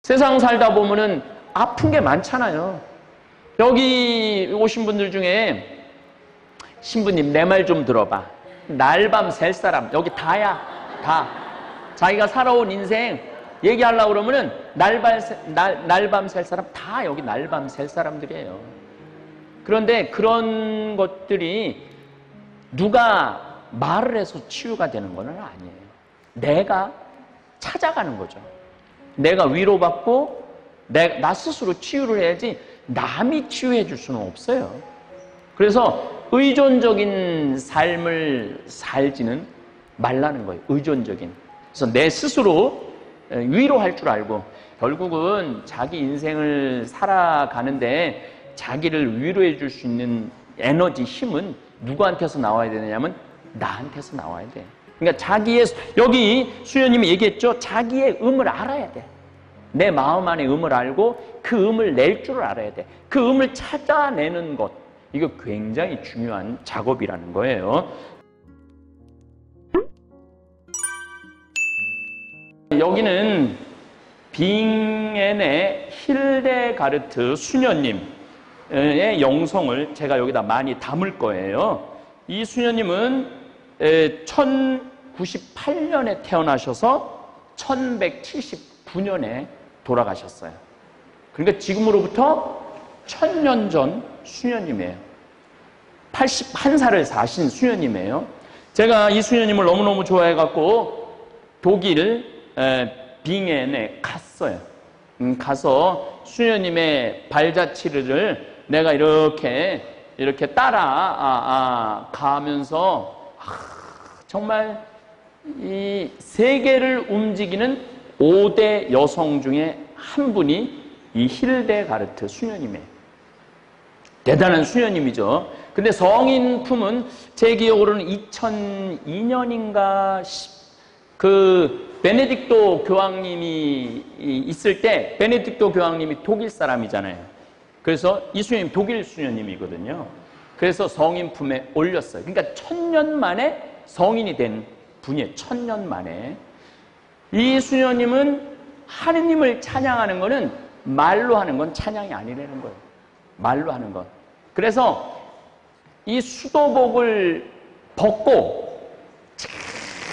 세상 살다 보면은 아픈 게 많잖아요. 여기 오신 분들 중에 신부님 내 말 좀 들어봐. 날밤 샐 사람 여기 다야. 다. 자기가 살아온 인생 얘기하려고 그러면은 날밤 샐 사람 다 여기 날밤 샐 사람들이에요. 그런데 그런 것들이 누가 말을 해서 치유가 되는 건 아니에요. 내가 찾아가는 거죠. 내가 위로받고 나 스스로 치유를 해야지 남이 치유해 줄 수는 없어요. 그래서 의존적인 삶을 살지는 말라는 거예요. 의존적인. 그래서 내 스스로 위로할 줄 알고 결국은 자기 인생을 살아가는데 자기를 위로해 줄 수 있는 에너지, 힘은 누구한테서 나와야 되느냐면 나한테서 나와야 돼. 그러니까 자기의, 여기 수녀님이 얘기했죠. 자기의 음을 알아야 돼. 내 마음 안의 음을 알고 그 음을 낼 줄 알아야 돼. 그 음을 찾아내는 것, 이거 굉장히 중요한 작업이라는 거예요. 여기는 빙엔의 힐데가르트 수녀님의 영성을 제가 여기다 많이 담을 거예요. 이 수녀님은 1098년에 태어나셔서 1179년에 돌아가셨어요. 그러니까 지금으로부터 1000년 전 수녀님이에요. 81살을 사신 수녀님이에요. 제가 이 수녀님을 너무너무 좋아해갖고 독일 빙엔에 갔어요. 가서 수녀님의 발자취를 내가 이렇게 따라 가면서 정말 이 세계를 움직이는 5대 여성 중에 한 분이 이 힐데가르트 수녀님이에요. 대단한 수녀님이죠. 근데 성인 품은 제 기억으로는 2002년인가 그 베네딕토 교황님이 있을 때, 베네딕토 교황님이 독일 사람이잖아요. 그래서 이 수녀님 독일 수녀님이거든요. 그래서 성인 품에 올렸어요. 그러니까 1000년 만에 성인이 된 분이에요. 1000년 만에. 이 수녀님은 하느님을 찬양하는 거는 말로 하는 건 찬양이 아니라는 거예요. 말로 하는 건. 그래서 이 수도복을 벗고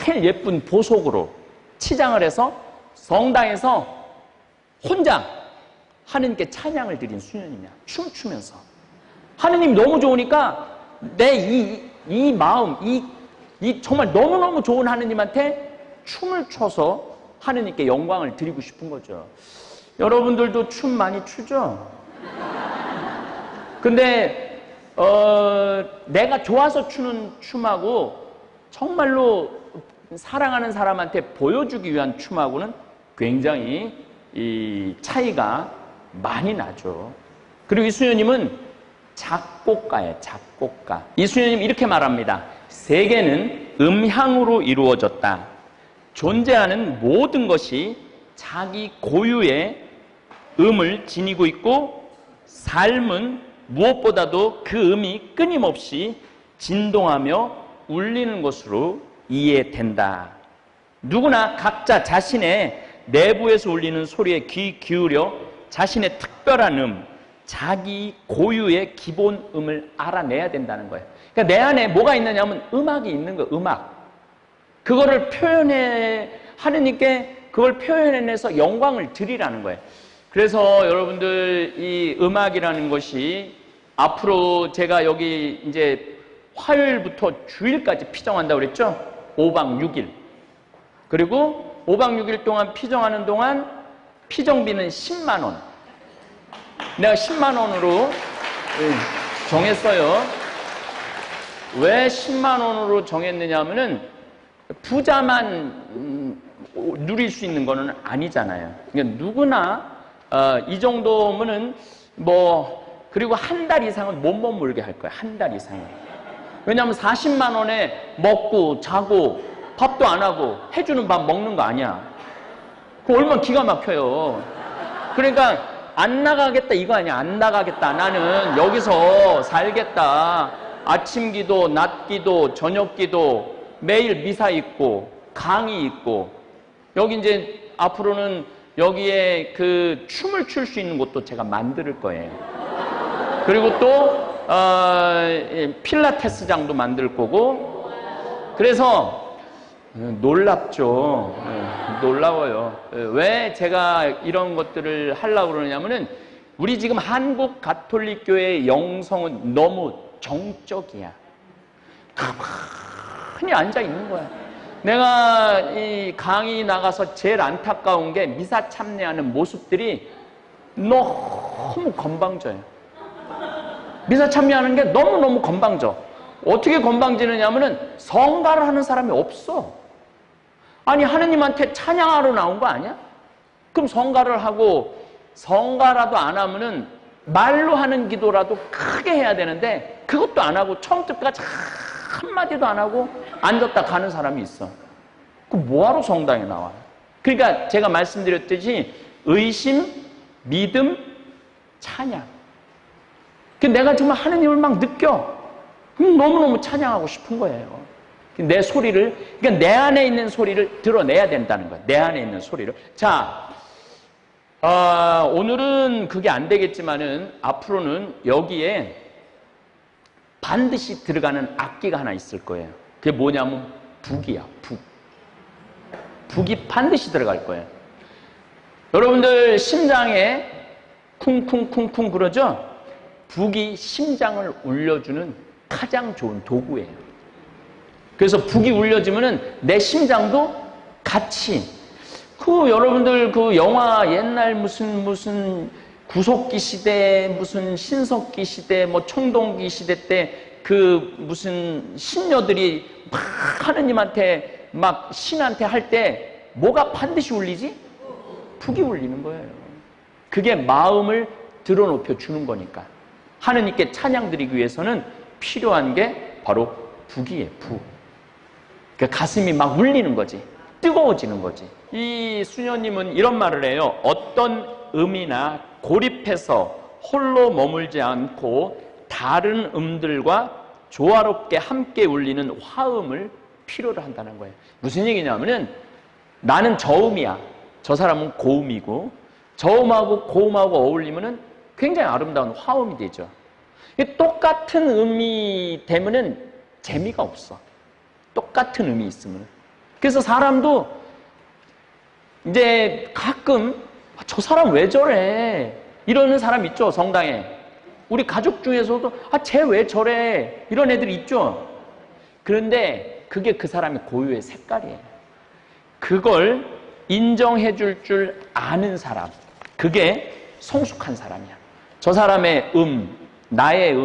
제일 예쁜 보석으로 치장을 해서 성당에서 혼자 하느님께 찬양을 드린 수녀님이야. 춤추면서. 하느님 너무 좋으니까 내 이 마음, 이 정말 너무너무 좋은 하느님한테 춤을 춰서 하느님께 영광을 드리고 싶은 거죠. 여러분들도 춤 많이 추죠? 근데 내가 좋아서 추는 춤하고 정말로 사랑하는 사람한테 보여주기 위한 춤하고는 굉장히 이 차이가 많이 나죠. 그리고 이 수녀님은 작곡가예요. 작곡가. 이 수녀님 이렇게 말합니다. 세계는 음향으로 이루어졌다. 존재하는 모든 것이 자기 고유의 음을 지니고 있고 삶은 무엇보다도 그 음이 끊임없이 진동하며 울리는 것으로 이해된다. 누구나 각자 자신의 내부에서 울리는 소리에 귀 기울여 자신의 특별한 자기 고유의 기본 음을 알아내야 된다는 거예요. 그러니까 내 안에 뭐가 있느냐면 음악이 있는 거예요. 음악. 그거를 하느님께 그걸 표현해내서 영광을 드리라는 거예요. 그래서 여러분들 이 음악이라는 것이 앞으로 제가 여기 이제 화요일부터 주일까지 피정한다고 그랬죠? 5박 6일. 그리고 5박 6일 동안 피정하는 동안 피정비는 10만 원. 내가 10만 원으로 정했어요. 왜 10만 원으로 정했느냐 하면은 부자만 누릴 수 있는 거는 아니잖아요. 그러니까 누구나 이 정도면은 그리고 한 달 이상은 못 머물게 할 거야. 한 달 이상은. 왜냐하면 40만 원에 먹고 자고 밥도 안 하고 해주는 밥 먹는 거 아니야. 그거 얼마나 기가 막혀요. 그러니까 안 나가겠다 이거 아니야. 안 나가겠다. 나는 여기서 살겠다. 아침 기도, 낮 기도, 저녁 기도, 매일 미사 있고 강의 있고 여기 이제 앞으로는 여기에 그 춤을 출 수 있는 곳도 제가 만들 거예요. 그리고 또 필라테스장도 만들 거고. 그래서 놀랍죠. 놀라워요. 왜 제가 이런 것들을 하려고 그러냐면은 우리 지금 한국 가톨릭교회의 영성은 너무 정적이야. 가만히 앉아 있는 거야. 내가 이 강의 나가서 제일 안타까운 게 미사 참여하는 모습들이 너무 건방져요. 미사 참여하는 게 너무너무 건방져. 어떻게 건방지느냐면은 성가를 하는 사람이 없어. 아니, 하느님한테 찬양하러 나온 거 아니야? 그럼 성가를 하고, 성가라도 안 하면은 말로 하는 기도라도 크게 해야 되는데 그것도 안 하고 처음부터까지 한마디도 안 하고 앉았다 가는 사람이 있어. 그럼 뭐하러 성당에 나와? 그러니까 제가 말씀드렸듯이 의심, 믿음, 찬양. 내가 정말 하느님을 막 느껴. 너무너무 찬양하고 싶은 거예요. 내 소리를, 그러니까 내 안에 있는 소리를 드러내야 된다는 거야. 내 안에 있는 소리를. 자, 오늘은 그게 안 되겠지만은 앞으로는 여기에 반드시 들어가는 악기가 하나 있을 거예요. 그게 뭐냐면 북이야, 북. 북이 반드시 들어갈 거예요. 여러분들 심장에 쿵쿵쿵쿵 그러죠? 북이 심장을 울려주는 가장 좋은 도구예요. 그래서 북이 울려지면은 내 심장도 같이, 여러분들 그 영화 옛날 무슨 구속기 시대, 무슨 신석기 시대, 뭐 청동기 시대 때 그 무슨 신녀들이 막 하느님한테 막 신한테 할 때 뭐가 반드시 울리지? 북이 울리는 거예요. 그게 마음을 드러높여 주는 거니까. 하느님께 찬양 드리기 위해서는 필요한 게 바로 북이에요, 북. 그러니까 가슴이 막 울리는 거지. 뜨거워지는 거지. 이 수녀님은 이런 말을 해요. 어떤 음이나 고립해서 홀로 머물지 않고 다른 음들과 조화롭게 함께 울리는 화음을 필요로 한다는 거예요. 무슨 얘기냐면은 나는 저음이야. 저 사람은 고음이고, 저음하고 고음하고 어울리면은 굉장히 아름다운 화음이 되죠. 똑같은 음이 되면은 재미가 없어. 똑같은 음이 있으면. 그래서 사람도 이제 가끔 저 사람 왜 저래? 이러는 사람 있죠, 성당에. 우리 가족 중에서도 쟤 왜 저래? 이런 애들이 있죠. 그런데 그게 그 사람의 고유의 색깔이에요. 그걸 인정해 줄 아는 사람, 그게 성숙한 사람이야. 저 사람의 나의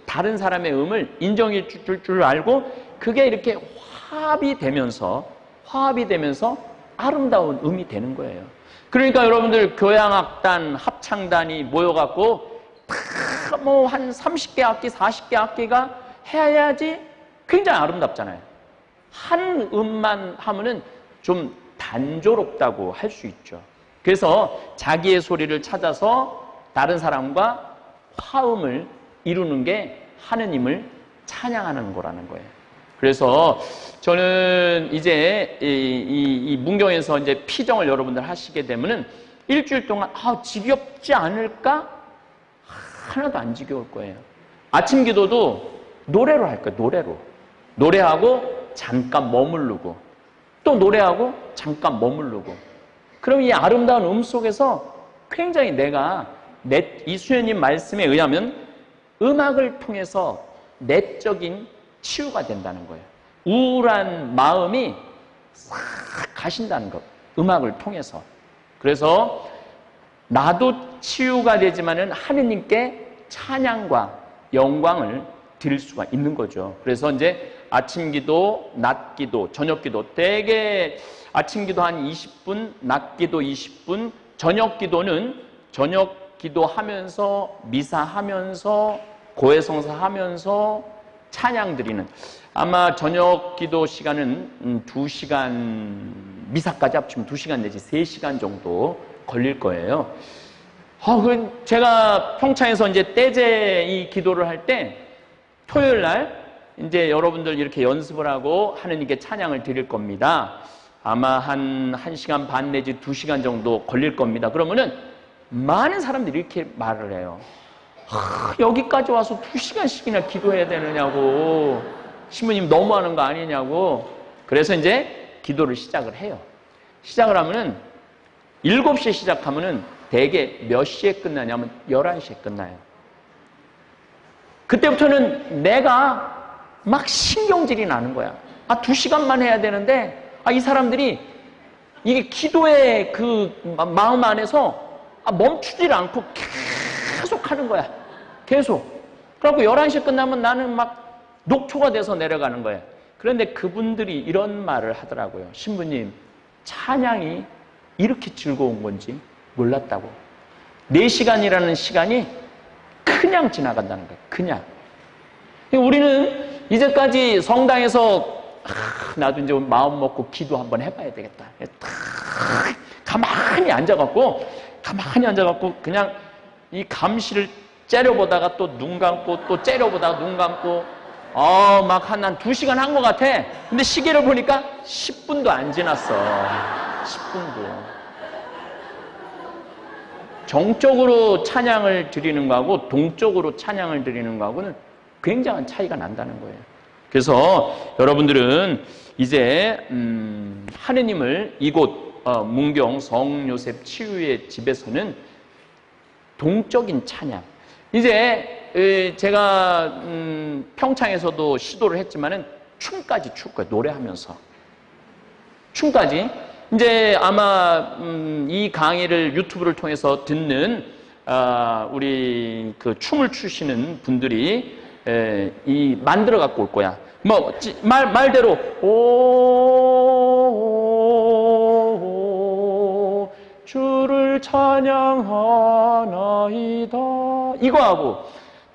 다른 사람의 음을 인정해 줄 알고 그게 이렇게 화합이 되면서 아름다운 음이 되는 거예요. 그러니까 여러분들 교향악단, 합창단이 모여갖고 뭐 한 30개 악기, 40개 악기가 해야지 굉장히 아름답잖아요. 한 음만 하면은 좀 단조롭다고 할 수 있죠. 그래서 자기의 소리를 찾아서 다른 사람과 화음을 이루는 게 하느님을 찬양하는 거라는 거예요. 그래서 저는 이제 이 문경에서 이제 피정을 여러분들 하시게 되면은 일주일 동안 지겹지 않을까? 하나도 안 지겨울 거예요. 아침 기도도 노래로 할 거예요. 노래하고 잠깐 머무르고 또 노래하고 잠깐 머무르고. 그럼 이 아름다운 음 속에서 굉장히 이 수녀님 말씀에 의하면 음악을 통해서 내적인 치유가 된다는 거예요. 우울한 마음이 싹 가신다는 것. 음악을 통해서. 그래서 나도 치유가 되지만은 하느님께 찬양과 영광을 드릴 수가 있는 거죠. 그래서 이제 아침 기도, 낮 기도, 저녁 기도, 대개 아침 기도 한 20분, 낮 기도 20분, 저녁 기도는 저녁 기도하면서 미사하면서 고해성사 하면서 찬양 드리는, 아마 저녁 기도 시간은 2시간, 미사까지 합치면 2시간 내지 3시간 정도 걸릴 거예요. 제가 평창에서 이제 떼제 이 기도를 할 때 토요일 날 이제 여러분들 이렇게 연습을 하고 하느님께 찬양을 드릴 겁니다. 아마 한 1시간 반 내지 2시간 정도 걸릴 겁니다. 그러면은 많은 사람들이 이렇게 말을 해요. 여기까지 와서 2시간씩이나 기도해야 되느냐고. 신부님 너무하는 거 아니냐고. 그래서 이제 기도를 시작을 해요. 시작을 하면은 7시에 시작하면은 대개 몇 시에 끝나냐면 11시에 끝나요. 그때부터는 내가 막 신경질이 나는 거야. 2시간만 해야 되는데 이 사람들이 이게 기도의 그 마음 안에서 멈추질 않고 계속 하는 거야. 계속. 그래갖고 11시에 끝나면 나는 막 녹초가 돼서 내려가는 거예요. 그런데 그분들이 이런 말을 하더라고요. 신부님, 찬양이 이렇게 즐거운 건지 몰랐다고. 4시간이라는 시간이 그냥 지나간다는 거예요. 그냥. 우리는 이제까지 성당에서 나도 이제 마음 먹고 기도 한번 해봐야 되겠다. 가만히 앉아갖고 그냥 이 감시를 째려보다가 또 눈 감고 또 째려보다가 눈 감고 막 한 2시간 한 것 같아. 근데 시계를 보니까 10분도 안 지났어. 10분도. 정적으로 찬양을 드리는 거하고 동적으로 찬양을 드리는 거하고는 굉장한 차이가 난다는 거예요. 그래서 여러분들은 이제 하느님을 이곳 문경 성요셉 치유의 집에서는 동적인 찬양. 이제 제가 평창에서도 시도를 했지만은 춤까지 출 거예요. 노래하면서 춤까지. 이제 아마 이 강의를 유튜브를 통해서 듣는 우리 그 춤을 추시는 분들이 이 만들어 갖고 올 거야. 뭐 말대로 오 주를 찬양하나이다 이거 하고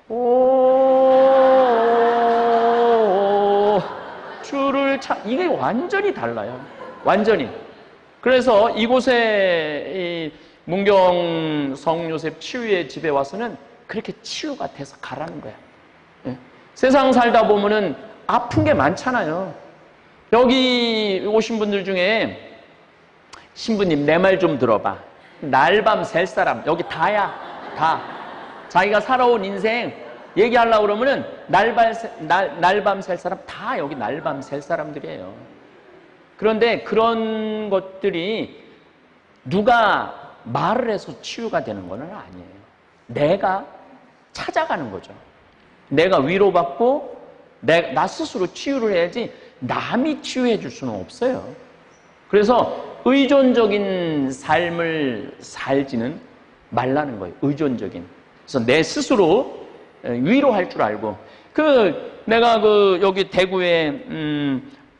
오 주를 이게 완전히 달라요. 완전히. 그래서 이곳에 이 문경 성요셉 치유의 집에 와서는 그렇게 치유가 돼서 가라는 거야. 예. 세상 살다 보면은 아픈 게 많잖아요. 여기 오신 분들 중에 신부님 내 말 좀 들어봐. 날밤 셀 사람 여기 다야. 다. 자기가 살아온 인생 얘기하려고 그러면은 날밤 셀 사람 다 여기 날밤 셀 사람들이에요. 그런데 그런 것들이 누가 말을 해서 치유가 되는 건 아니에요. 내가 찾아가는 거죠. 내가 위로받고 나 스스로 치유를 해야지 남이 치유해 줄 수는 없어요. 그래서 의존적인 삶을 살지는 말라는 거예요. 의존적인. 그래서 내 스스로 위로할 줄 알고. 내가 여기 대구에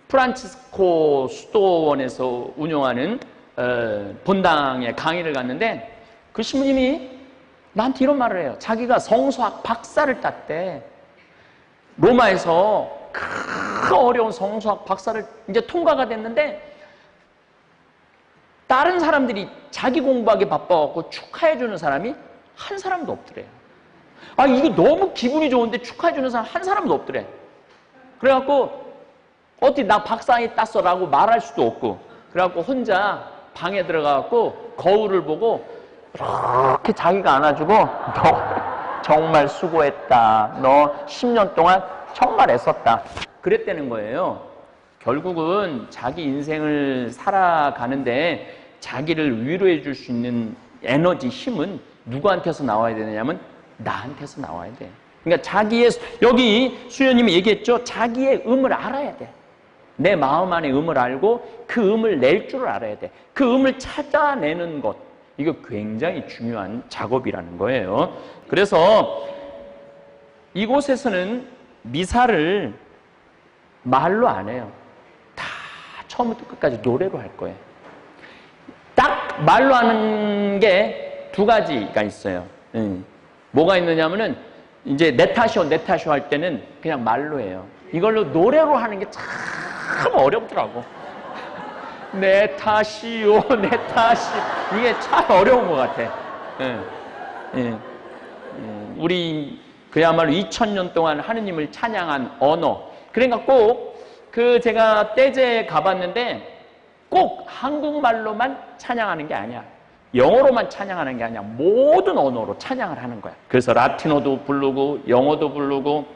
프란치스코 수도원에서 운영하는 본당에 강의를 갔는데 그 신부님이 나한테 이런 말을 해요. 자기가 성서학 박사를 땄대. 로마에서 그 어려운 성서학 박사를 이제 통과가 됐는데 다른 사람들이 자기 공부하기 바빠갖고 축하해주는 사람이 한 사람도 없더래요. 이게 너무 기분이 좋은데 축하해주는 사람 한 사람도 없더래. 그래갖고 어떻게 나 박사학위 땄어 라고 말할 수도 없고 그래갖고 혼자 방에 들어가갖고 거울을 보고 이렇게 자기가 안아주고 너 정말 수고했다. 너 10년 동안 정말 애썼다. 그랬다는 거예요. 결국은 자기 인생을 살아가는데 자기를 위로해 줄 수 있는 에너지, 힘은 누구한테서 나와야 되느냐면 나한테서 나와야 돼. 그러니까 여기 수녀님이 얘기했죠. 자기의 음을 알아야 돼. 내 마음 안에 음을 알고 그 음을 낼 줄을 알아야 돼. 그 음을 찾아내는 것. 이거 굉장히 중요한 작업이라는 거예요. 그래서 이곳에서는 미사를 말로 안 해요. 다 처음부터 끝까지 노래로 할 거예요. 딱 말로 하는 게 두 가지가 있어요. 뭐가 있느냐면은 이제 내 탓이오 할 때는 그냥 말로 해요. 이걸로 노래로 하는 게 참 어렵더라고. 내 탓이요, 내 탓이. 이게 참 어려운 것 같아. 우리 그야말로 2000년 동안 하느님을 찬양한 언어. 그러니까 꼭 제가 떼제 가봤는데 꼭 한국말로만 찬양하는 게 아니야. 영어로만 찬양하는 게 아니야. 모든 언어로 찬양을 하는 거야. 그래서 라틴어도 부르고 영어도 부르고.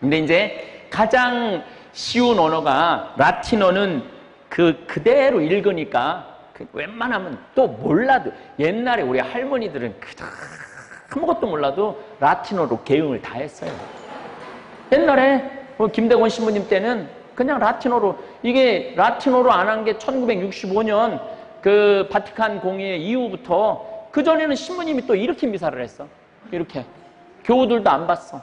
근데 이제 가장 쉬운 언어가 라틴어는 그대로 읽으니까 웬만하면 또 몰라도 옛날에 우리 할머니들은 아무것도 몰라도 라틴어로 개응을 다 했어요. 옛날에 김대건 신부님 때는 그냥 라틴어로, 이게 라틴어로 안 한 게 1965년 그 바티칸 공의회 이후부터, 그전에는 신부님이 또 이렇게 미사를 했어. 이렇게. 교우들도 안 봤어.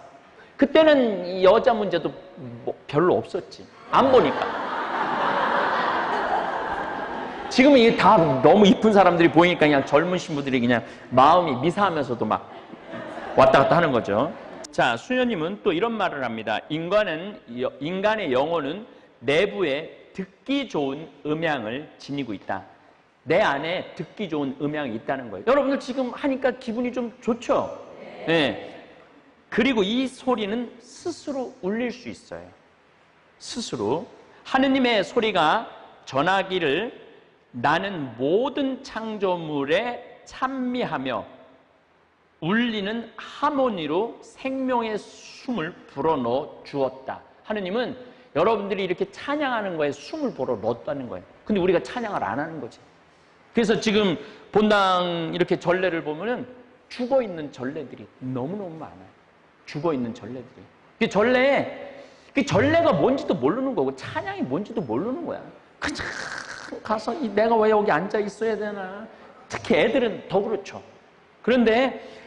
그때는 여자 문제도 뭐 별로 없었지. 안 보니까. 지금은 이게 다 너무 이쁜 사람들이 보이니까 그냥 젊은 신부들이 그냥 마음이 미사하면서도 막 왔다 갔다 하는 거죠. 자, 수녀님은 또 이런 말을 합니다. 인간의 영혼은 내부에 듣기 좋은 음향을 지니고 있다. 내 안에 듣기 좋은 음향이 있다는 거예요. 여러분들 지금 하니까 기분이 좀 좋죠? 네. 그리고 이 소리는 스스로 울릴 수 있어요. 스스로. 하느님의 소리가 전하기를 나는 모든 창조물에 찬미하며 울리는 하모니로 생명의 숨을 불어넣어 주었다. 하느님은 여러분들이 이렇게 찬양하는 거에 숨을 불어넣었다는 거예요. 근데 우리가 찬양을 안 하는 거지. 그래서 지금 본당 이렇게 전례를 보면은 죽어 있는 전례들이 너무너무 많아요. 죽어 있는 전례들이. 그 전례가 뭔지도 모르는 거고 찬양이 뭔지도 모르는 거야. 그냥 가서 내가 왜 여기 앉아 있어야 되나. 특히 애들은 더 그렇죠. 그런데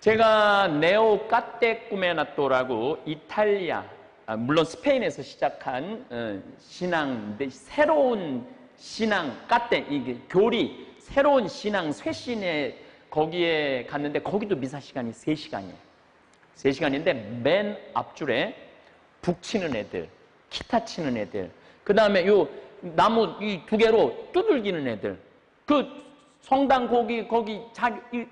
제가 네오 까테꾸메나토라고 이탈리아, 물론 스페인에서 시작한 신앙인데, 새로운 신앙 이게 교리, 새로운 신앙 쇄신에 거기에 갔는데, 거기도 미사 시간이 3시간이에요. 3시간인데 맨 앞줄에 북 치는 애들, 기타 치는 애들, 그 다음에 요 나무 이 2개로 두들기는 애들, 그 성당 거기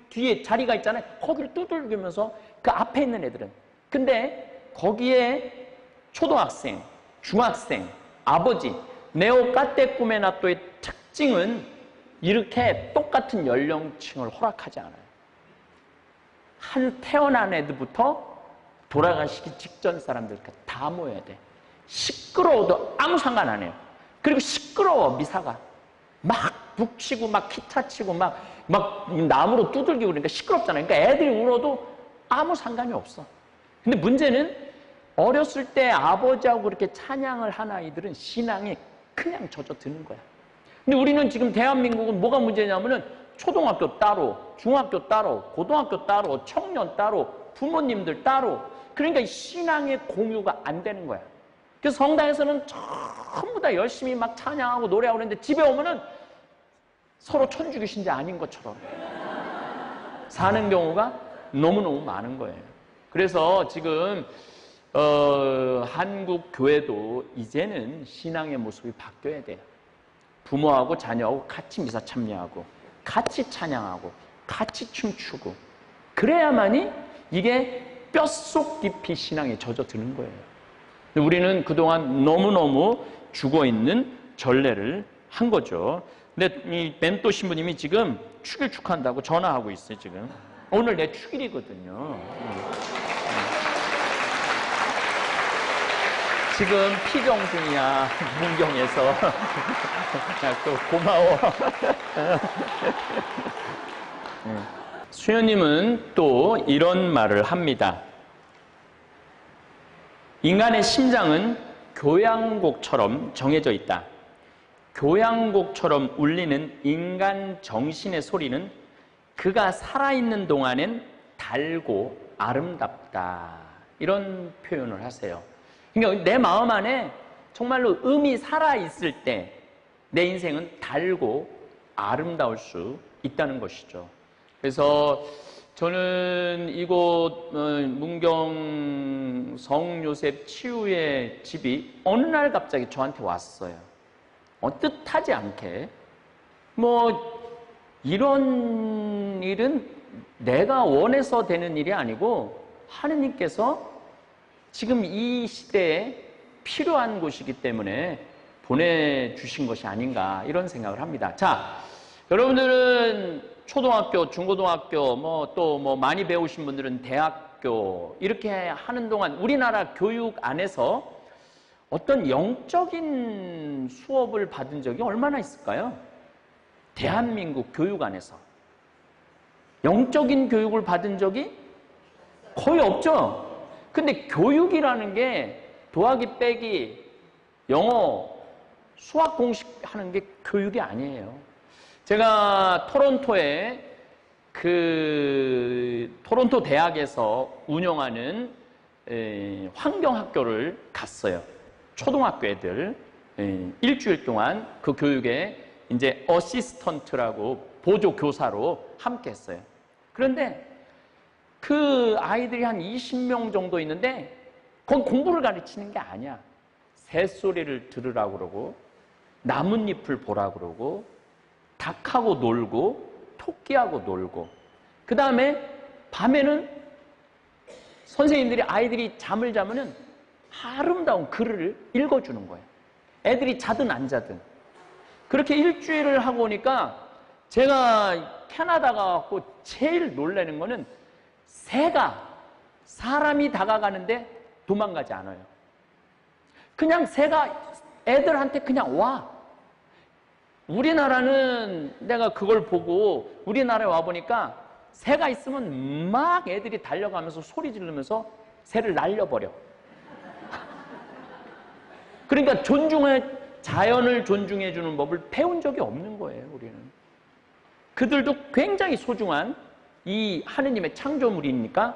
뒤에 자리가 있잖아요. 거기를 두들기면서 그 앞에 있는 애들은. 근데 거기에 초등학생, 중학생, 아버지, 네오 까테꾸메나토의 특징은 이렇게 똑같은 연령층을 허락하지 않아요. 태어난 애들부터 돌아가시기 직전 사람들까지 다 모여야 돼. 시끄러워도 아무 상관 안 해요. 그리고 시끄러워, 미사가. 막 북치고 막 기타 치고 막 나무로 두들기고 그러니까 시끄럽잖아요. 그러니까 애들이 울어도 아무 상관이 없어. 근데 문제는 어렸을 때 아버지하고 그렇게 찬양을 한 아이들은 신앙이 그냥 젖어드는 거야. 근데 우리는 지금 대한민국은 뭐가 문제냐면은 초등학교 따로, 중학교 따로, 고등학교 따로, 청년 따로, 부모님들 따로. 그러니까 신앙의 공유가 안 되는 거야. 그래서 성당에서는 전부 다 열심히 막 찬양하고 노래하고 그러는데 집에 오면은 서로 천주교신자 아닌 것처럼 사는 경우가 너무너무 많은 거예요. 그래서 지금 한국 교회도 이제는 신앙의 모습이 바뀌어야 돼요. 부모하고 자녀하고 같이 미사 참여하고 같이 찬양하고 같이 춤추고 그래야만이 이게 뼛속 깊이 신앙에 젖어드는 거예요. 우리는 그동안 너무너무 죽어있는 전례를 한 거죠. 근데 이 벤또 신부님이 지금 축일 축하한다고 전화하고 있어요. 지금 오늘 내 축일이거든요. 지금 피경 중이야. 문경에서. 또 고마워. 수녀님은 또 이런 말을 합니다. 인간의 심장은 교향곡처럼 정해져 있다. 교향곡처럼 울리는 인간 정신의 소리는 그가 살아있는 동안엔 달고 아름답다. 이런 표현을 하세요. 그러니까 내 마음 안에 정말로 음이 살아있을 때 내 인생은 달고 아름다울 수 있다는 것이죠. 그래서 저는 이곳 문경 성요셉 치유의 집이 어느 날 갑자기 저한테 왔어요. 뜻하지 않게. 이런 일은 내가 원해서 되는 일이 아니고 하느님께서 지금 이 시대에 필요한 곳이기 때문에 보내주신 것이 아닌가 이런 생각을 합니다. 자, 여러분들은 초등학교, 중고등학교, 또 많이 배우신 분들은 대학교 이렇게 하는 동안 우리나라 교육 안에서 어떤 영적인 수업을 받은 적이 얼마나 있을까요? 대한민국 교육 안에서 영적인 교육을 받은 적이 거의 없죠. 근데 교육이라는 게 더하기 빼기, 영어, 수학 공식 하는 게 교육이 아니에요. 제가 토론토에 토론토 대학에서 운영하는 환경학교를 갔어요. 초등학교 애들 일주일 동안 그 교육에 이제 어시스턴트라고 보조 교사로 함께 했어요. 그런데 그 아이들이 한 20명 정도 있는데 거기 공부를 가르치는 게 아니야. 새소리를 들으라고 그러고 나뭇잎을 보라고 그러고 닭하고 놀고 토끼하고 놀고 그 다음에 밤에는 선생님들이 아이들이 잠을 자면은 아름다운 글을 읽어주는 거예요. 애들이 자든 안 자든. 그렇게 일주일을 하고 오니까 제가 캐나다 가갖고 제일 놀라는 거는 새가 사람이 다가가는데 도망가지 않아요. 그냥 새가 애들한테 그냥 와. 우리나라는 내가 그걸 보고 우리나라에 와보니까 새가 있으면 막 애들이 달려가면서 소리 지르면서 새를 날려버려. 그러니까 자연을 존중해주는 법을 배운 적이 없는 거예요, 우리는. 그들도 굉장히 소중한 이 하느님의 창조물이니까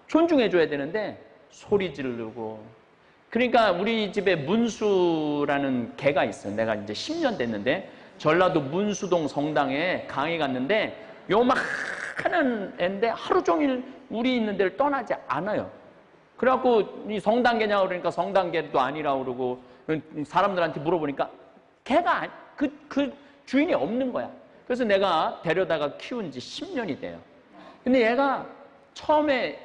존중해줘야 되는데 소리 지르고. 그러니까 우리 집에 문수라는 개가 있어요. 내가 이제 10년 됐는데 전라도 문수동 성당에 강의 갔는데 요만한 애인데 하루 종일 우리 있는 데를 떠나지 않아요. 그래갖고 이 성당개냐고 그러니까 성당개도 아니라고 그러고 사람들한테 물어보니까 개가 그 주인이 없는 거야. 그래서 내가 데려다가 키운 지 10년이 돼요. 근데 얘가 처음에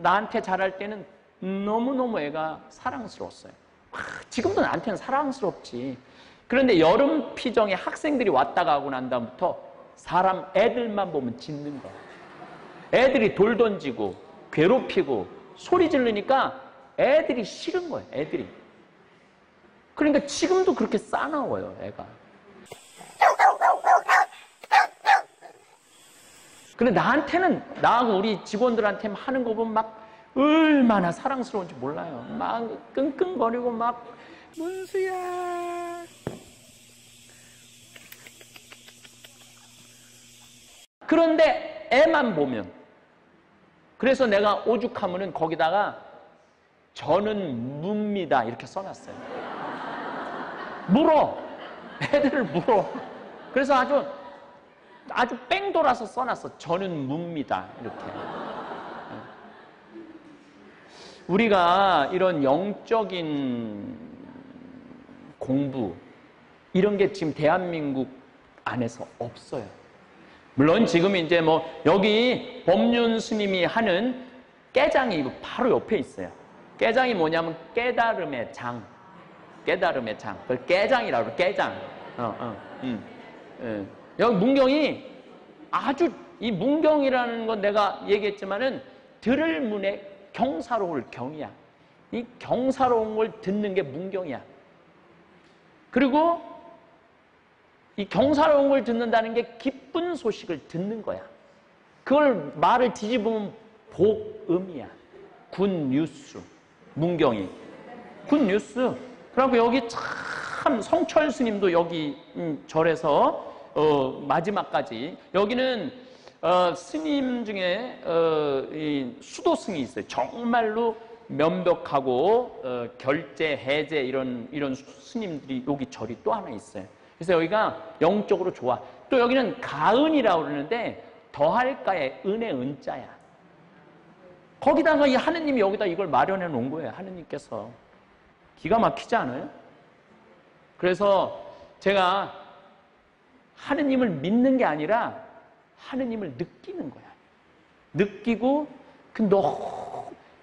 나한테 자랄 때는 너무너무 애가 사랑스러웠어요. 지금도 나한테는 사랑스럽지. 그런데 여름 피정에 학생들이 왔다 가고 난 다음부터 사람 애들만 보면 짖는 거야. 애들이 돌 던지고 괴롭히고 소리 지르니까 애들이 싫은 거예요. 애들이. 그러니까 지금도 그렇게 싸나워요. 애가. 근데 나하고 우리 직원들한테 하는 거 보면 막 얼마나 사랑스러운지 몰라요. 막 끙끙거리고 막 문수야. 그런데 애만 보면, 그래서 내가 오죽하면은 거기다가 저는 뭅니다 이렇게 써놨어요. 물어. 애들을 물어. 그래서 아주 뺑 돌아서 써놨어. 저는 뭅니다 이렇게. 우리가 이런 영적인 공부 이런 게 지금 대한민국 안에서 없어요. 물론 지금 이제 여기 법륜 스님이 하는 깨장이 바로 옆에 있어요. 깨장이 뭐냐면 깨달음의 장. 깨달음의 장. 그걸 깨장이라고 그래요. 깨장. 여기 문경이 이 문경이라는 건 내가 얘기했지만은 들을 문에 경사로울 경이야. 이 경사로운 걸 듣는 게 문경이야. 그리고 이 경사로운 걸 듣는다는 게 기쁜 소식을 듣는 거야. 그걸 말을 뒤집으면 복음이야. 굿뉴스. 문경이. 굿뉴스. 그리고 여기 참 성철 스님도 여기 절에서 마지막까지 여기는 스님 중에 이 수도승이 있어요. 정말로 면벽하고 결제, 해제 이런 스님들이 여기 절이 또 하나 있어요. 그래서 여기가 영적으로 좋아. 또 여기는 가은이라고 그러는데 더할까에 은의 은자야. 거기다가 이 하느님이 여기다 이걸 마련해 놓은 거예요. 하느님께서. 기가 막히지 않아요? 그래서 제가 하느님을 믿는 게 아니라 하느님을 느끼는 거야. 느끼고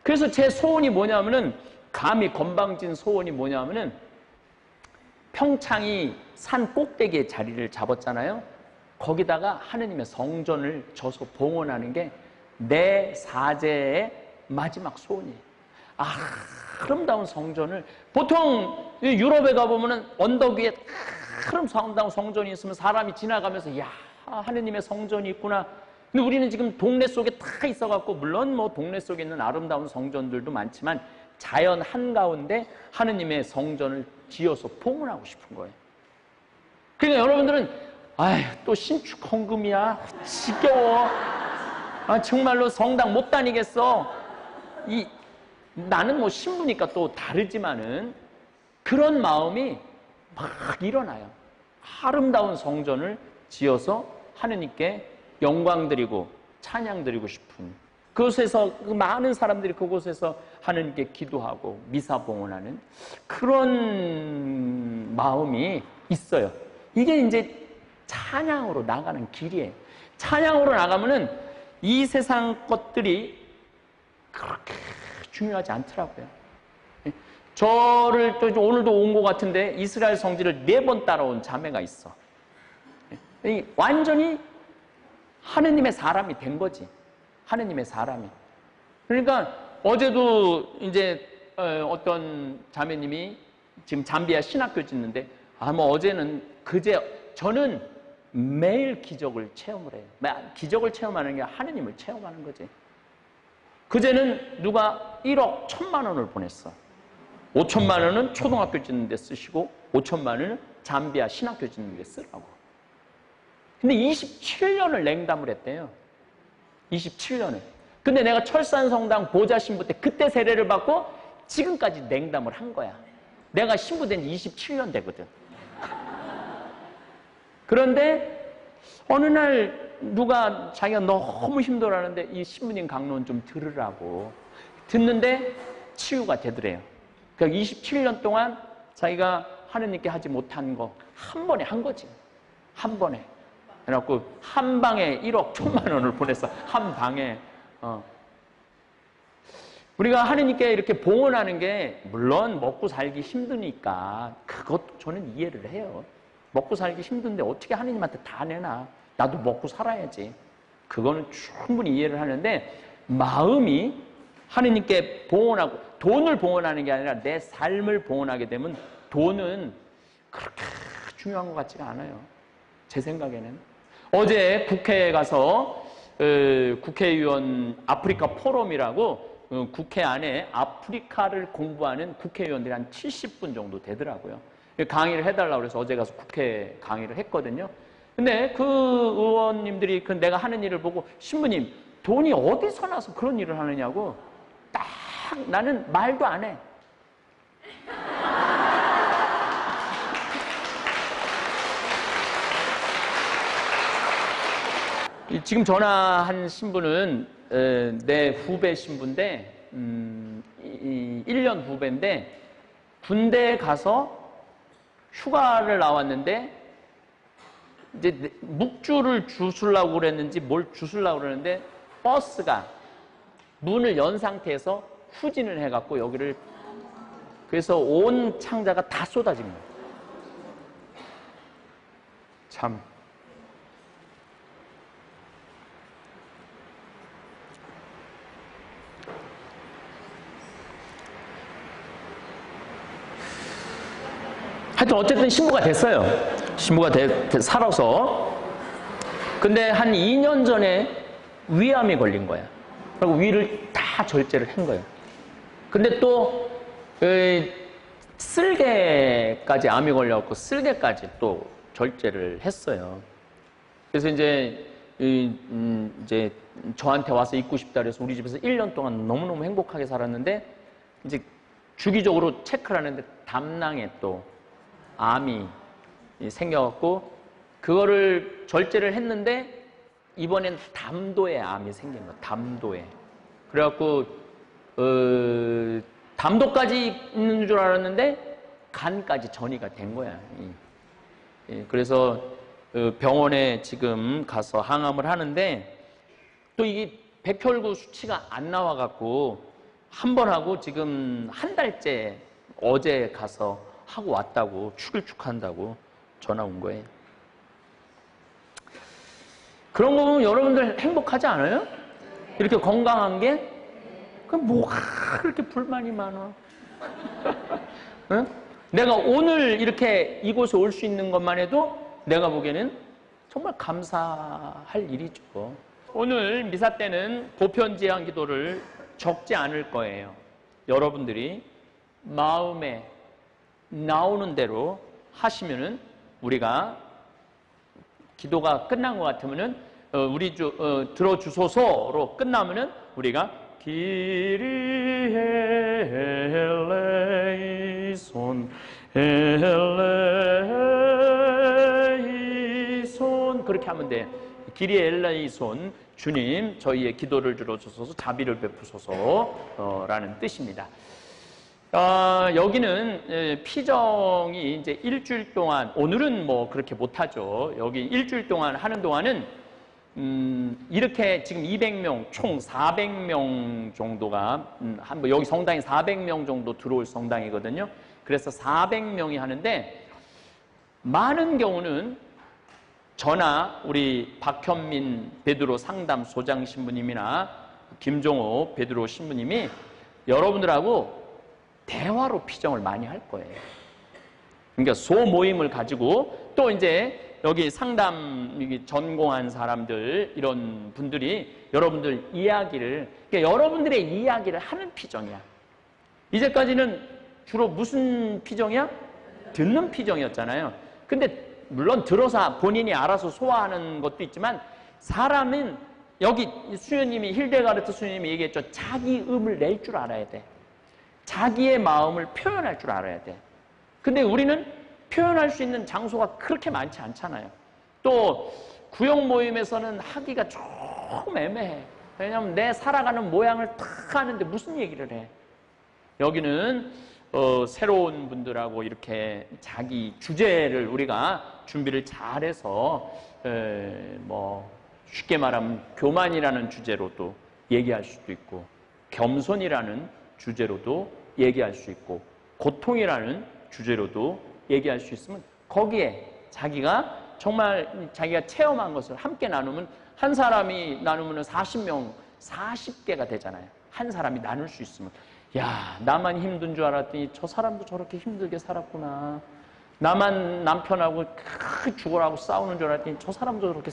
그래서 제 소원이 뭐냐면은 감히 건방진 소원이 뭐냐면은 평창이 산 꼭대기에 자리를 잡았잖아요. 거기다가 하느님의 성전을 져서 봉헌하는 게 내 사제의 마지막 소원이에요. 아름다운 성전을, 보통 유럽에 가보면 언덕 위에 아름다운 성전이 있으면 사람이 지나가면서 야, 하느님의 성전이 있구나. 근데 우리는 지금 동네 속에 다 있어갖고, 물론 뭐 동네 속에 있는 아름다운 성전들도 많지만 자연 한가운데 하느님의 성전을 지어서 봉헌하고 싶은 거예요. 그러니까 여러분들은 또 신축 헌금이야, 지겨워, 정말로 성당 못 다니겠어. 나는 뭐 신부니까 또 다르지만은 그런 마음이 막 일어나요. 아름다운 성전을 지어서 하느님께 영광 드리고 찬양 드리고 싶은, 그곳에서 많은 사람들이 그곳에서 하느님께 기도하고 미사 봉헌하는 그런 마음이 있어요. 이게 이제 찬양으로 나가는 길이에요. 찬양으로 나가면은 이 세상 것들이 그렇게 중요하지 않더라고요. 저를 또 오늘도 온 것 같은데 이스라엘 성지를 4번 따라온 자매가 있어. 완전히 하느님의 사람이 된 거지. 하느님의 사람이. 그러니까 어제도 이제 어떤 자매님이 지금 잠비아 신학교 짓는데, 뭐 어제는 저는 매일 기적을 체험을 해요. 기적을 체험하는 게 하느님을 체험하는 거지. 그제는 누가 1억 1,000만 원을 보냈어. 5천만 원은 초등학교 짓는 데 쓰시고 5천만 원은 잠비아 신학교 짓는 데 쓰라고. 근데 27년을 냉담을 했대요. 27년을. 근데 내가 철산성당 보좌 신부 때 그때 세례를 받고 지금까지 냉담을 한 거야. 내가 신부된 지 27년 되거든. 그런데 어느 날 누가 자기가 너무 힘들어하는데 이 신부님 강론 좀 들으라고 듣는데 치유가 되더래요. 그러니까 27년 동안 자기가 하느님께 하지 못한 거 한 번에 한 거지. 한 번에. 그래갖고 한 방에 1억 1,000만 원을 보냈어. 한 방에. 우리가 하느님께 이렇게 봉헌하는 게 물론 먹고 살기 힘드니까 그것도 저는 이해를 해요. 먹고 살기 힘든데 어떻게 하느님한테 다 내나. 나도 먹고 살아야지. 그거는 충분히 이해를 하는데, 마음이 하느님께 봉헌하고, 돈을 봉헌하는 게 아니라 내 삶을 봉헌하게 되면 돈은 그렇게 중요한 것 같지가 않아요. 제 생각에는. 어제 국회에 가서 국회의원 아프리카 포럼이라고 국회 안에 아프리카를 공부하는 국회의원들이 한 70분 정도 되더라고요. 강의를 해달라고 해서 어제 가서 국회 강의를 했거든요. 근데 그 의원님들이 내가 하는 일을 보고, 신부님 돈이 어디서 나서 그런 일을 하느냐고, 딱 나는 말도 안 해. 지금 전화한 신부는 내 후배 신부인데 1년 후배인데, 군대에 가서 휴가를 나왔는데 이제 묵주를 주술라고 그랬는지 뭘 주술라고 그러는데, 버스가 문을 연 상태에서 후진을 해갖고 여기를, 그래서 온 창자가 다 쏟아진 거예요. 참. 하여튼 어쨌든 신부가 됐어요. 신부가 살아서. 근데 한 2년 전에 위암이 걸린 거야. 그리고 위를 다 절제를 한 거예요. 근데 또 쓸개까지 암이 걸려갖고 쓸개까지 또 절제를 했어요. 그래서 이제 저한테 와서 있고 싶다 그래서 우리 집에서 1년 동안 너무너무 행복하게 살았는데, 이제 주기적으로 체크를 하는데 담낭에 또 암이 생겨갖고 그거를 절제를 했는데 이번엔 담도에 암이 생긴 거야. 담도에. 그래갖고 담도까지 있는 줄 알았는데 간까지 전이가 된 거야. 그래서 병원에 지금 가서 항암을 하는데, 또 이게 백혈구 수치가 안 나와갖고 한 번 하고 지금 한 달째 어제 가서 하고 왔다고, 축을 축하한다고 전화 온 거예요. 그런 거 보면 여러분들 행복하지 않아요? 이렇게 건강한 게? 그럼 뭐가 그렇게 불만이 많아? 응? 내가 오늘 이렇게 이곳에 올 수 있는 것만 해도 내가 보기에는 정말 감사할 일이죠. 오늘 미사 때는 보편제한 기도를 적지 않을 거예요. 여러분들이 마음에 나오는 대로 하시면은 우리가 기도가 끝난 것 같으면은 우리 들어주소서로 끝나면은 우리가 기리에 엘레이손 엘레이손 그렇게 하면 돼. 기리에 엘레이손 주님 저희의 기도를 들어주소서 자비를 베푸소서라는 뜻입니다. 여기는 피정이 이제 일주일 동안, 오늘은 뭐 그렇게 못하죠. 여기 일주일 동안 하는 동안은, 이렇게 지금 200명, 총 400명 정도가, 여기 성당이 400명 정도 들어올 성당이거든요. 그래서 400명이 하는데, 많은 경우는 저나 우리 박현민 베드로 상담 소장 신부님이나 김종호 베드로 신부님이 여러분들하고 대화로 피정을 많이 할 거예요. 그러니까 소모임을 가지고 또 이제 여기 상담 전공한 사람들 이런 분들이 여러분들 이야기를 그러니까 여러분들의 이야기를 하는 피정이야. 이제까지는 주로 무슨 피정이야? 듣는 피정이었잖아요. 근데 물론 들어서 본인이 알아서 소화하는 것도 있지만 사람은 여기 수녀님이 힐데가르트 수녀님이 얘기했죠. 자기 음을 낼 줄 알아야 돼. 자기의 마음을 표현할 줄 알아야 돼. 근데 우리는 표현할 수 있는 장소가 그렇게 많지 않잖아요. 또 구역 모임에서는 하기가 조금 애매해. 왜냐하면 내 살아가는 모양을 딱 하는데 무슨 얘기를 해. 여기는 새로운 분들하고 이렇게 자기 주제를 우리가 준비를 잘해서 뭐 쉽게 말하면 교만이라는 주제로도 얘기할 수도 있고 겸손이라는 주제로도 얘기할 수 있고 고통이라는 주제로도 얘기할 수 있으면 거기에 자기가 정말 자기가 체험한 것을 함께 나누면 한 사람이 나누면 40명, 40개가 되잖아요. 한 사람이 나눌 수 있으면 야, 나만 힘든 줄 알았더니 저 사람도 저렇게 힘들게 살았구나. 나만 남편하고 죽어라고 싸우는 줄 알았더니 저 사람도 저렇게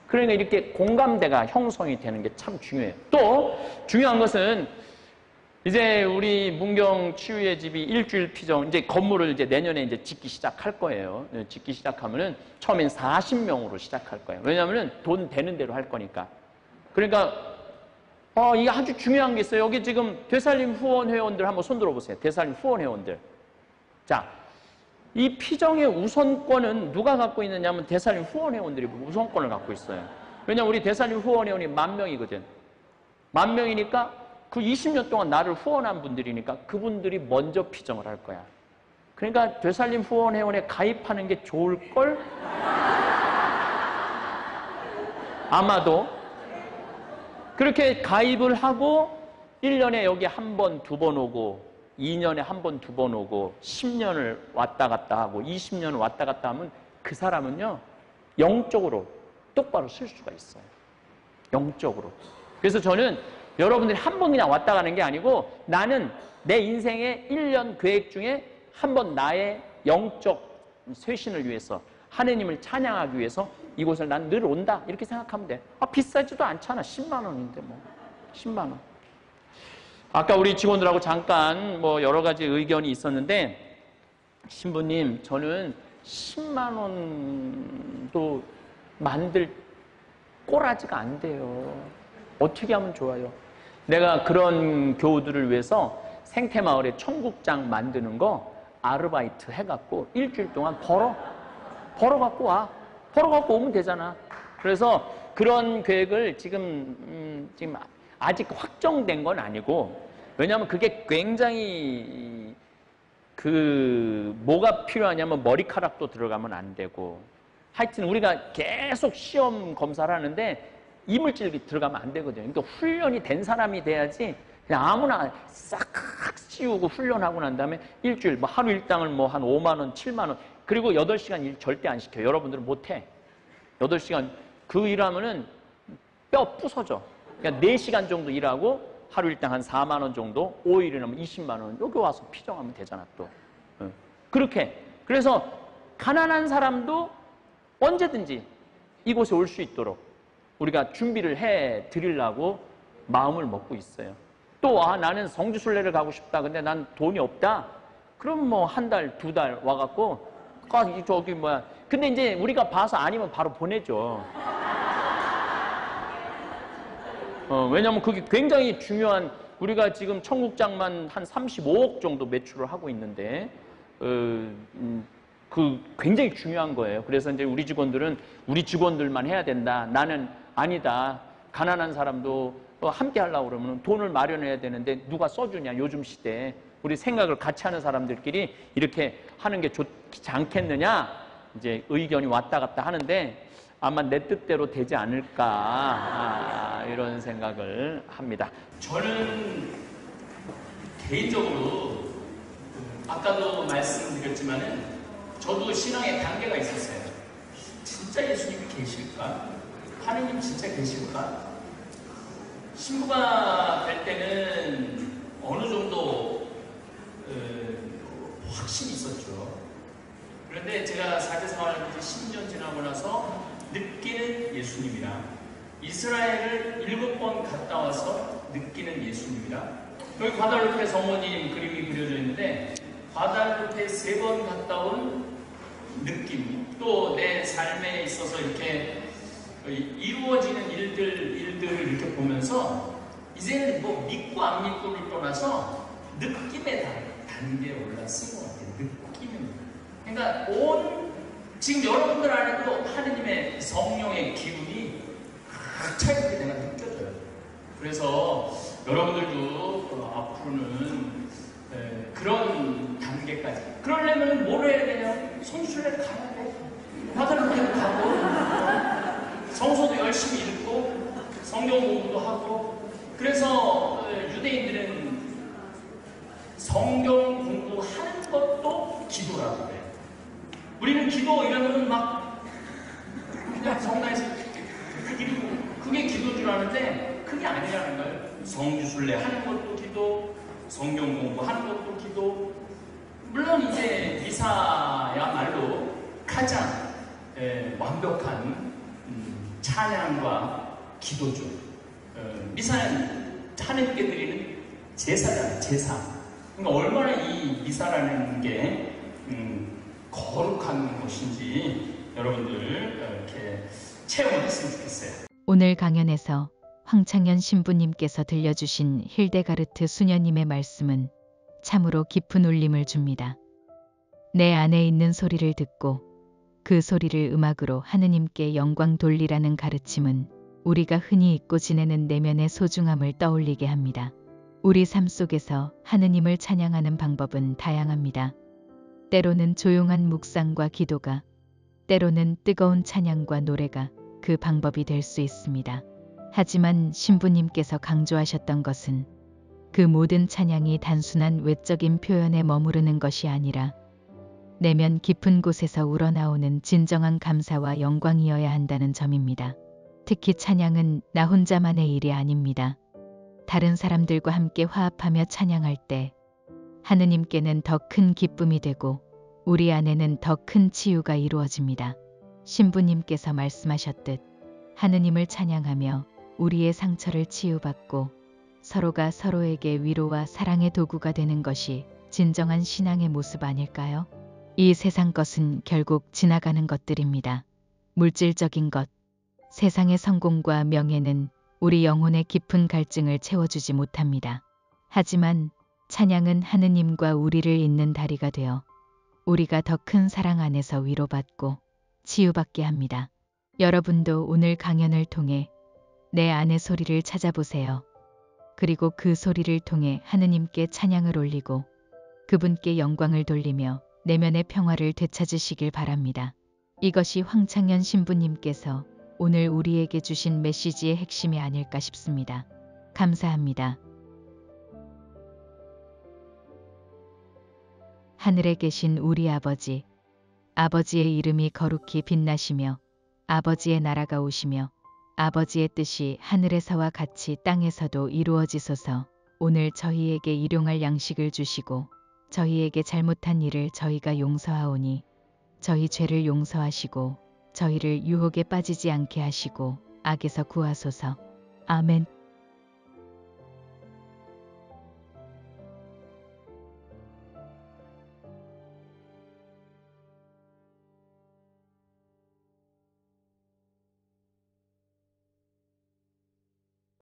그러니까 이렇게 공감대가 형성이 되는 게 참 중요해요. 또 중요한 것은 이제 우리 문경 치유의 집이 일주일 피정, 이제 건물을 이제 내년에 이제 짓기 시작할 거예요. 짓기 시작하면은 처음엔 40명으로 시작할 거예요. 왜냐면은 돈 되는 대로 할 거니까. 그러니까, 이게 아주 중요한 게 있어요. 여기 지금 되살림 후원 회원들 한번 손 들어보세요. 되살림 후원 회원들. 자, 이 피정의 우선권은 누가 갖고 있느냐면 되살림 후원 회원들이 우선권을 갖고 있어요. 왜냐면 우리 되살림 후원 회원이 10,000명이거든. 10,000명이니까 그 20년 동안 나를 후원한 분들이니까 그분들이 먼저 피정을 할 거야. 그러니까 되살림 후원 회원에 가입하는 게 좋을걸? 아마도 그렇게 가입을 하고 1년에 여기 한 번, 두 번 오고 2년에 한 번, 두 번 오고 10년을 왔다 갔다 하고 20년을 왔다 갔다 하면 그 사람은요 영적으로 똑바로 쓸 수가 있어요. 영적으로. 그래서 저는 여러분들이 한 번 그냥 왔다 가는 게 아니고 나는 내 인생의 1년 계획 중에 한 번 나의 영적 쇄신을 위해서 하느님을 찬양하기 위해서 이곳을 난 늘 온다 이렇게 생각하면 돼. 비싸지도 않잖아. 10만 원인데 뭐 10만 원. 아까 우리 직원들하고 잠깐 뭐 여러 가지 의견이 있었는데 신부님 저는 10만 원도 만들 꼬라지가 안 돼요. 어떻게 하면 좋아요? 내가 그런 교우들을 위해서 생태마을에 청국장 만드는 거 아르바이트 해갖고 일주일 동안 벌어갖고 와. 벌어갖고 오면 되잖아. 그래서 그런 계획을 지금 아직 확정된 건 아니고 왜냐하면 그게 굉장히 뭐가 필요하냐면 머리카락도 들어가면 안 되고 하여튼 우리가 계속 시험 검사를 하는데 이물질이 들어가면 안 되거든요. 그러니까 훈련이 된 사람이 돼야지 그냥 아무나 싹 찌우고 훈련하고 난 다음에 일주일, 뭐 하루 일당을 뭐 한 5만 원, 7만 원, 그리고 8시간 일 절대 안 시켜요. 여러분들은 못해. 8시간 그 일하면은 뼈 부서져. 그러니까 4시간 정도 일하고 하루 일당 한 4만 원 정도, 5일이나 면 20만 원, 여기 와서 피정하면 되잖아, 또. 그렇게. 그래서 가난한 사람도 언제든지 이곳에 올 수 있도록 우리가 준비를 해 드리려고 마음을 먹고 있어요. 또, 나는 성지순례를 가고 싶다. 근데 난 돈이 없다. 그럼 뭐 한 달, 2달 와갖고, 저기 뭐야. 근데 이제 우리가 봐서 아니면 바로 보내죠. 왜냐면 그게 굉장히 중요한, 우리가 지금 청국장만 한 35억 정도 매출을 하고 있는데, 그 굉장히 중요한 거예요. 그래서 이제 우리 직원들만 해야 된다. 나는 아니다. 가난한 사람도 함께 하려고 그러면 돈을 마련해야 되는데 누가 써주냐, 요즘 시대에. 우리 생각을 같이 하는 사람들끼리 이렇게 하는 게 좋지 않겠느냐, 이제 의견이 왔다 갔다 하는데 아마 내 뜻대로 되지 않을까, 이런 생각을 합니다. 저는 개인적으로 아까도 말씀드렸지만은 저도 신앙의 단계가 있었어요. 진짜 예수님이 계실까? 하느님 진짜 계실까? 신부가 될 때는 어느 정도 확신이 있었죠. 그런데 제가 사제생활을 10년 지나고 나서 느끼는 예수님이라, 이스라엘을 7번 갔다 와서 느끼는 예수님이라, 여기 과달루페 성모님 그림이 그려져 있는데 과달루페 3번 갔다 온 느낌, 또 내 삶에 있어서 이렇게 이루어지는 일들을 이렇게 보면서 이제는 뭐 믿고 안 믿고를 떠나서 느낌의 단계에 올랐은 것 같아요. 느낌입니다. 그러니까 지금 여러분들 안에도 하느님의 성령의 기운이 차게 내가 느껴져요. 그래서 여러분들도 앞으로는 그런 단계까지, 그러려면 뭘 해야 되냐? 성수를 가야 돼. 화살을 가고 성서도 열심히 읽고 성경 공부도 하고. 그래서 유대인들은 성경 공부하는 것도 기도라고 해요. 우리는 기도 이러면 막 그냥 성당에서 그게 기도인 줄 아는데 그게 아니라는 거예요. 성주순례 하는 것도 기도, 성경 공부하는 것도 기도. 물론 이제 미사야말로 가장 완벽한 찬양과 기도죠. 미사는 하나님께 드리는 제사잖아요. 제사. 그러니까 얼마나 이 미사라는 게 거룩한 것인지 여러분들 이렇게 체험했으면 좋겠어요. 오늘 강연에서 황창현 신부님께서 들려주신 힐데가르트 수녀님의 말씀은 참으로 깊은 울림을 줍니다. 내 안에 있는 소리를 듣고 그 소리를 음악으로 하느님께 영광 돌리라는 가르침은 우리가 흔히 잊고 지내는 내면의 소중함을 떠올리게 합니다. 우리 삶 속에서 하느님을 찬양하는 방법은 다양합니다. 때로는 조용한 묵상과 기도가, 때로는 뜨거운 찬양과 노래가 그 방법이 될 수 있습니다. 하지만 신부님께서 강조하셨던 것은 그 모든 찬양이 단순한 외적인 표현에 머무르는 것이 아니라 내면 깊은 곳에서 우러나오는 진정한 감사와 영광이어야 한다는 점입니다. 특히 찬양은 나 혼자만의 일이 아닙니다. 다른 사람들과 함께 화합하며 찬양할 때 하느님께는 더 큰 기쁨이 되고 우리 안에는 더 큰 치유가 이루어집니다. 신부님께서 말씀하셨듯 하느님을 찬양하며 우리의 상처를 치유받고 서로가 서로에게 위로와 사랑의 도구가 되는 것이 진정한 신앙의 모습 아닐까요? 이 세상 것은 결국 지나가는 것들입니다. 물질적인 것, 세상의 성공과 명예는 우리 영혼의 깊은 갈증을 채워주지 못합니다. 하지만 찬양은 하느님과 우리를 잇는 다리가 되어 우리가 더 큰 사랑 안에서 위로받고 치유받게 합니다. 여러분도 오늘 강연을 통해 내 안의 소리를 찾아보세요. 그리고 그 소리를 통해 하느님께 찬양을 올리고 그분께 영광을 돌리며 내면의 평화를 되찾으시길 바랍니다. 이것이 황창현 신부님께서 오늘 우리에게 주신 메시지의 핵심이 아닐까 싶습니다. 감사합니다. 하늘에 계신 우리 아버지, 아버지의 이름이 거룩히 빛나시며 아버지의 나라가 오시며 아버지의 뜻이 하늘에서와 같이 땅에서도 이루어지소서. 오늘 저희에게 일용할 양식을 주시고 저희에게 잘못한 일을 저희가 용서하오니 저희 죄를 용서하시고 저희를 유혹에 빠지지 않게 하시고 악에서 구하소서. 아멘.